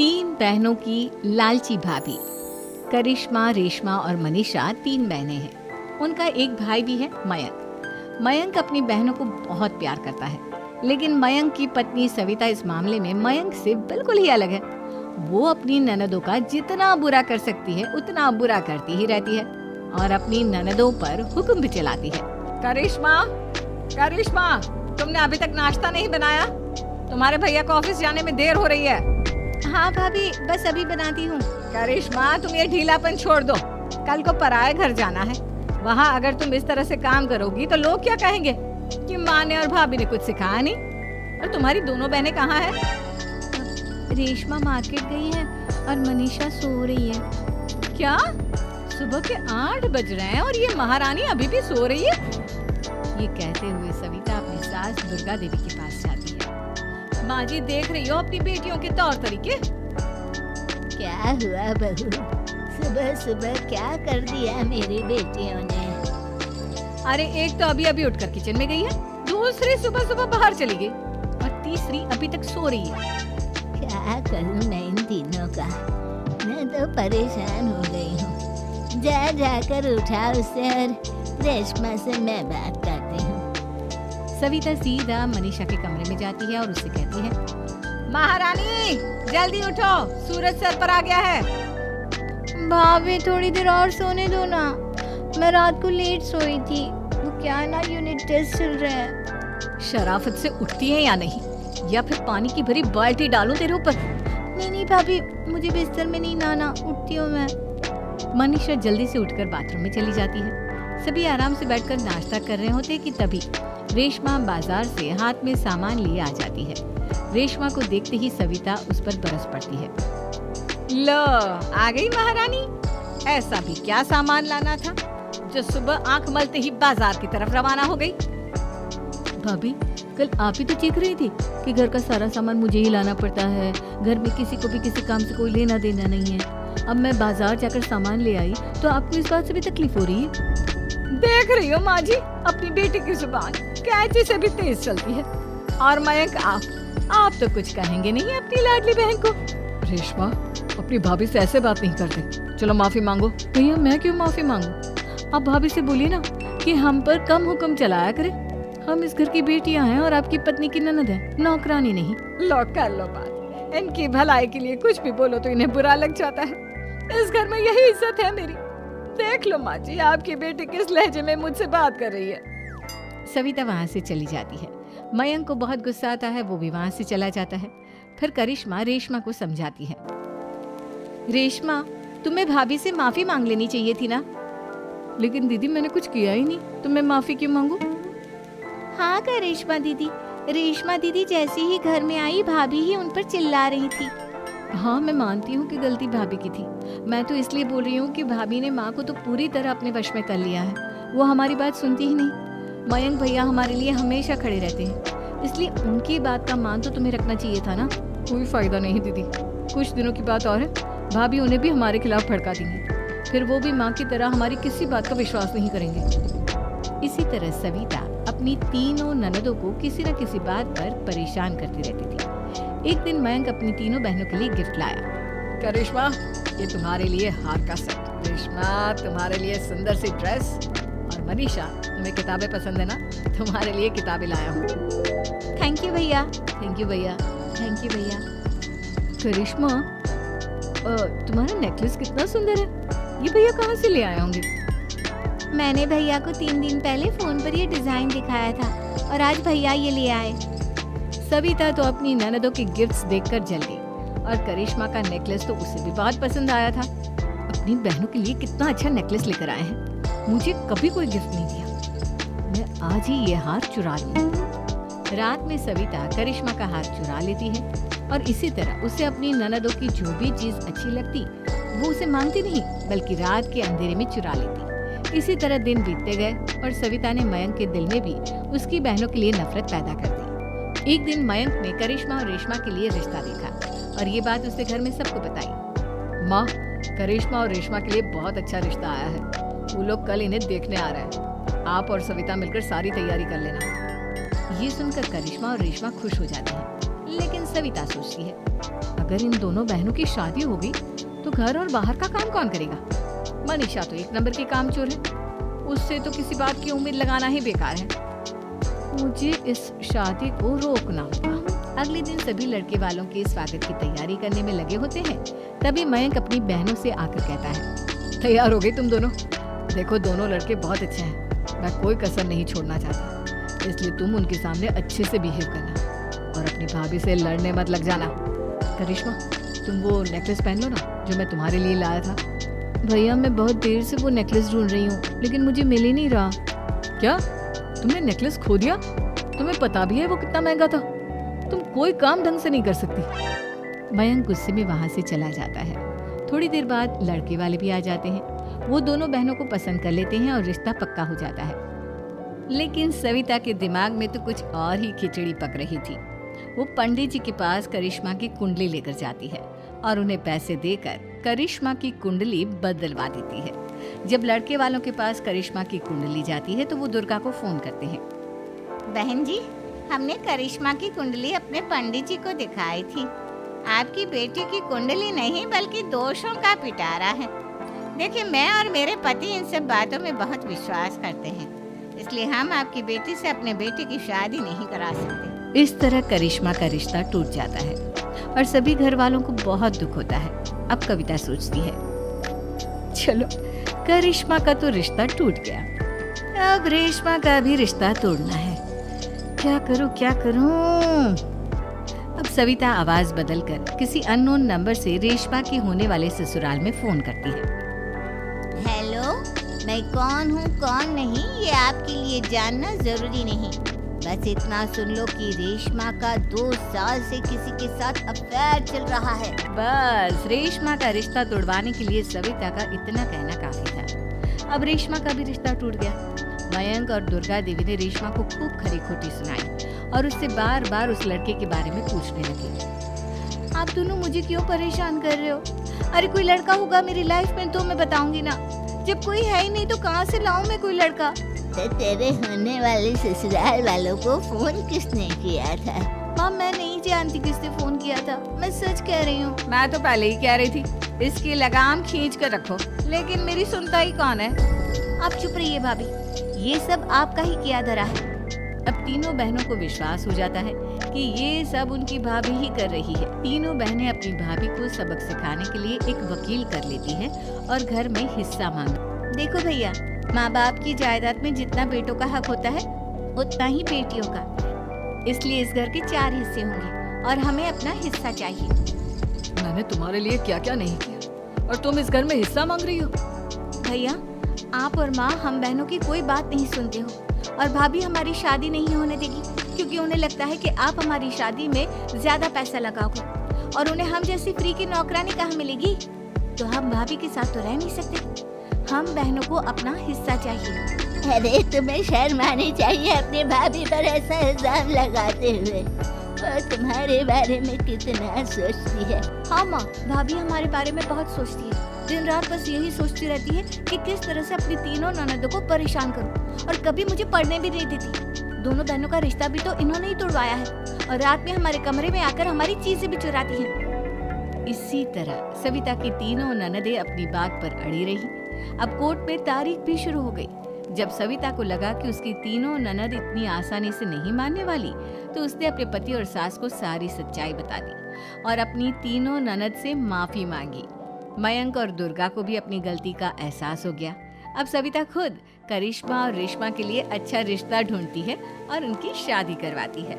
तीन बहनों की लालची भाभी। करिश्मा, रेशमा और मनीषा तीन बहनें हैं। उनका एक भाई भी है, मयंक। मयंक अपनी बहनों को बहुत प्यार करता है, लेकिन मयंक की पत्नी सविता इस मामले में मयंक से बिल्कुल ही अलग है। वो अपनी ननदों का जितना बुरा कर सकती है उतना बुरा करती ही रहती है और अपनी ननदों पर हुक्म भी चलाती है। करिश्मा, करिश्मा, तुमने अभी तक नाश्ता नहीं बनाया? तुम्हारे भैया को ऑफिस जाने में देर हो रही है। हाँ भाभी, बस अभी बनाती हूँ। करिश्मा, तुम ये ढीलापन छोड़ दो। कल को पराये घर जाना है। वहाँ अगर तुम इस तरह से काम करोगी तो लोग क्या कहेंगे कि माँ ने और भाभी ने कुछ सिखाया नहीं। और तुम्हारी दोनों बहनें कहाँ हैं? रेशमा मार्केट गई है और मनीषा सो रही है। क्या? सुबह के 8 बज रहे हैं और ये महारानी अभी भी सो रही है? ये कहते हुए सविता अपनी सास दुर्गा देवी के पास जाती है। माँ जी, देख रही हो अपनी बेटियों के तौर तरीके? क्या हुआ बहू, सुबह सुबह क्या कर दिया मेरी बेटियों ने? अरे एक तो अभी अभी उठकर किचन में गई है, दूसरी सुबह सुबह बाहर चली गई और तीसरी अभी तक सो रही है। क्या करूं मैं इन तीनों का, मैं तो परेशान हो गई हूँ। जा जाकर उठा उसे और रेशमा से मैं बात करती हूँ। सविता सीधा मनीषा के कमरे में जाती है और उससे कहती है, महारानी जल्दी उठो, सूरज सर पर आ गया है। भाभी थोड़ी देर और सोने दो ना, मैं रात को लेट सोई थी। वो क्या है ना, यूनिट टेस्ट चल रहे हैं। शराफत से उठती है या नहीं, या फिर पानी की भरी बाल्टी डालूं तेरे ऊपर? नहीं भाभी, मुझे बिस्तर में नहीं नहाना, उठती हूँ मैं। मनीषा जल्दी से उठकर बाथरूम में चली जाती है। सभी आराम से बैठकर नाश्ता कर रहे होते कि तभी रेशमा बाजार से हाथ में सामान लिए आ जाती है। रेशमा को देखते ही सविता उस पर बरस पड़ती है। लो, आ गई महारानी। ऐसा भी क्या सामान लाना था जो सुबह आंख मलते ही बाजार की तरफ रवाना हो गई? भाभी, कल आप ही तो चीख रही थी कि घर का सारा सामान मुझे ही लाना पड़ता है, घर में किसी को भी किसी काम से कोई लेना देना नहीं है। अब मैं बाजार जाकर सामान ले आई तो आपको इस बात से भी तकलीफ हो रही है? देख रही हो माँ जी, अपनी बेटी की जुबान कैंची से भी तेज चलती है। और मयंक, आप तो कुछ कहेंगे नहीं अपनी लाडली बहन को? रेशमा, अपनी भाभी से ऐसे बात नहीं करते। चलो माफी मांगो। भैया, मैं क्यों माफी मांगू? आप भाभी से बोलिए ना कि हम पर कम हुक्म चलाया करे। हम इस घर की बेटियां हैं और आपकी पत्नी की ननद है, नौकरानी नहीं। लो कर लो बात। इनकी भलाई के लिए कुछ भी बोलो तो इन्हें बुरा लग जाता है। इस घर में यही इज्जत है मेरी। देख लो माँ जी, आपकी बेटी किस लहजे में मुझसे बात कर रही है। सविता वहाँ से चली जाती है। मयंक को बहुत गुस्सा आता है, वो भी वहाँ से चला जाता है। फिर करिश्मा रेशमा को समझाती है। रेशमा, तुम्हें भाभी से माफी मांग लेनी चाहिए थी ना। लेकिन दीदी, मैंने कुछ किया ही नहीं, तो मैं माफी क्यों मांगू? हाँ करिश्मा दीदी, रेशमा दीदी जैसे ही घर में आई भाभी ही उन पर चिल्ला रही थी। हाँ, मैं मानती हूँ कि गलती भाभी की थी। मैं तो इसलिए बोल रही हूँ कि भाभी ने माँ को तो पूरी तरह अपने वश में कर लिया है। वो हमारी बात सुनती ही नहीं। मयंक भैया हमारे लिए हमेशा खड़े रहते हैं, इसलिए उनकी बात का मान तो तुम्हें रखना चाहिए था ना। कोई फायदा नहीं दीदी, कुछ दिनों की बात और है, भाभी उन्हें भी हमारे खिलाफ भड़का देंगी। फिर वो भी माँ की तरह हमारी किसी बात का विश्वास नहीं करेंगे। इसी तरह सविता अपनी तीनों ननदों को किसी न किसी बात पर परेशान करती रहती थी। एक दिन मयंक अपनी तीनों बहनों के लिए गिफ्ट लाया। करिश्मा, ये तुम्हारे लिए हार का सेट। रेशमा, तुम्हारे लिए सुंदर सी ड्रेस। और मनीषा, तुम्हें किताबें पसंद है ना, तुम्हारे लिए किताबें लाया हूँ। थैंक यू भैया। थैंक यू भैया। थैंक यू भैया। करिश्मा, तुम्हारा नेकलेस कितना सुंदर है। ये भैया कहाँ से ले आए होंगे? मैंने भैया को 3 दिन पहले फोन पर ये डिजाइन दिखाया था और आज भैया ये ले आए। सविता तो अपनी ननदों के गिफ्ट्स देखकर जल गई और करिश्मा का नेकलेस तो उसे भी बहुत पसंद आया था। अपनी बहनों के लिए कितना अच्छा नेकलेस लेकर आए हैं, मुझे कभी कोई गिफ्ट नहीं दिया। मैं आज ही ये हार चुरा लूंगी। रात में सविता करिश्मा का हार चुरा लेती है और इसी तरह उसे अपनी ननदों की जो भी चीज अच्छी लगती वो उसे मांगती नहीं, बल्कि रात के अंधेरे में चुरा लेती। इसी तरह दिन बीतते गए और सविता ने मयंक के दिल में भी उसकी बहनों के लिए नफरत पैदा कर दी। एक दिन मयंक ने करिश्मा और रेशमा के लिए रिश्ता देखा और ये बात उसने घर में सबको बताई। माँ, करिश्मा और रेशमा के लिए बहुत अच्छा रिश्ता आया है। वो लोग कल इन्हें देखने आ रहे हैं। आप और सविता मिलकर सारी तैयारी कर लेना। ये सुनकर करिश्मा और रेशमा खुश हो जाती हैं, लेकिन सविता सोचती है, अगर इन दोनों बहनों की शादी हो गई तो घर और बाहर का काम कौन करेगा? मनीषा तो एक नंबर की कामचोर है, उससे तो किसी बात की उम्मीद लगाना ही बेकार है। मुझे इस शादी को रोकना होगा। अगले दिन सभी लड़के वालों के स्वागत की तैयारी करने में लगे होते हैं। तभी मयंक अपनी बहनों से आकर कहता है, तैयार हो गई तुम दोनों? देखो दोनों लड़के बहुत अच्छे हैं, मैं कोई कसर नहीं छोड़ना चाहता, इसलिए तुम उनके सामने अच्छे से बिहेव करना और अपनी भाभी से लड़ने मत लग जाना। करिश्मा, तुम वो नेकलेस पहन लो ना जो मैं तुम्हारे लिए लाया था। भैया मैं बहुत देर से वो नेकलेस ढूंढ रही हूँ, लेकिन मुझे मिल ही नहीं रहा। क्या तुमने नेकलेस खो दिया? तुम्हें पता भी है वो कितना महंगा था? तुम कोई काम ढंग से नहीं कर सकती। मयंक गुस्से में वहां से चला जाता है। थोड़ी देर बाद लड़के वाले भी आ जाते हैं। वो दोनों बहनों को पसंद कर लेते हैं और रिश्ता पक्का हो जाता है। लेकिन सविता के दिमाग में तो कुछ और ही खिचड़ी पक रही थी। वो पंडित जी के पास करिश्मा की कुंडली लेकर जाती है और उन्हें पैसे देकर करिश्मा की कुंडली बदलवा देती है। जब लड़के वालों के पास करिश्मा की कुंडली जाती है तो वो दुर्गा को फोन करते हैं। बहन जी, हमने करिश्मा की कुंडली अपने पंडित जी को दिखाई थी। आपकी बेटी की कुंडली नहीं बल्कि दोषों का पिटारा है। देखिए, मैं और मेरे पति इन सब बातों में बहुत विश्वास करते हैं, इसलिए हम आपकी बेटी से अपने बेटे की शादी नहीं करा सकते। इस तरह करिश्मा का रिश्ता टूट जाता है और सभी घर वालों को बहुत दुख होता है। अब कविता सोचती है, चलो करिश्मा का तो रिश्ता टूट गया, अब रेशमा का भी रिश्ता तोड़ना है। क्या करूं? अब सविता आवाज बदलकर किसी अननोन नंबर से रेशमा के होने वाले ससुराल में फोन करती है। हेलो, मैं कौन हूँ कौन नहीं ये आपके लिए जानना जरूरी नहीं। बस इतना सुन लो कि रेशमा का 2 साल से किसी के साथ अफेयर चल रहा है। बस रेशमा का रिश्ता तोड़वाने के लिए सविता का इतना कहना काफी था। अब रेशमा का भी रिश्ता टूट गया। मयंक और दुर्गा देवी ने रेशमा को खूब खरी खोटी सुनाई और उससे बार बार उस लड़के के बारे में पूछने लगी। आप दोनों मुझे क्यों परेशान कर रहे हो? अरे कोई लड़का होगा मेरी लाइफ में तो मैं बताऊंगी ना, जब कोई है ही नहीं तो कहाँ से लाऊं मैं कोई लड़का? तो तेरे होने वाले ससुराल वालों को फोन किसने किया था? माँ मैं नहीं जानती किसने फोन किया था, मैं सच कह रही हूँ। मैं तो पहले ही कह रही थी इसकी लगाम खींच कर रखो, लेकिन मेरी सुनता ही कौन है। आप चुप रहिए भाभी, ये सब आपका ही किया धरा है। अब तीनों बहनों को विश्वास हो जाता है कि ये सब उनकी भाभी ही कर रही है। तीनों बहनें अपनी भाभी को सबक सिखाने के लिए एक वकील कर लेती हैं और घर में हिस्सा मांग। देखो भैया, माँ बाप की जायदाद में जितना बेटों का हक होता है उतना ही बेटियों का, इसलिए इस घर के 4 हिस्से होंगे और हमें अपना हिस्सा चाहिए। मैंने तुम्हारे लिए क्या क्या नहीं किया और तुम इस घर में हिस्सा मांग रही हो? भैया, आप और माँ हम बहनों की कोई बात नहीं सुनते हो और भाभी हमारी शादी नहीं होने देगी क्योंकि उन्हें लगता है कि आप हमारी शादी में ज्यादा पैसा लगाओगे और उन्हें हम जैसी फ्री की नौकरानी कहाँ मिलेगी। तो हम भाभी के साथ तो रह नहीं सकते, हम बहनों को अपना हिस्सा चाहिए। अरे तुम्हें शर्म आनी चाहिए अपनी भाभी पर ऐसा इल्जाम लगाते हुए। वो तुम्हारे बारे में कितना सोचती है। हाँ माँ, भाभी हमारे बारे में बहुत सोचती है। दिन रात बस यही सोचती रहती है कि किस तरह से अपनी तीनों ननदों को परेशान करूं और कभी मुझे पढ़ने भी नहीं देती। दोनों बहनों का रिश्ता भी तो इन्होंने ही तोड़वाया है और रात में हमारे कमरे में आकर हमारी चीजें भी चुराती हैं। इसी तरह सविता की तीनों ननदें अपनी बात पर अड़ी रही। अब कोर्ट में तारीख भी शुरू हो गई। जब सविता को लगा कि उसकी तीनों ननद इतनी आसानी से नहीं मानने वाली, तो उसने अपने पति और सास को सारी सच्चाई बता दी और अपनी तीनों ननद से माफी मांगी। मयंक और दुर्गा को भी अपनी गलती का एहसास हो गया। अब सविता खुद करिश्मा और रेशमा के लिए अच्छा रिश्ता ढूंढती है और उनकी शादी करवाती है।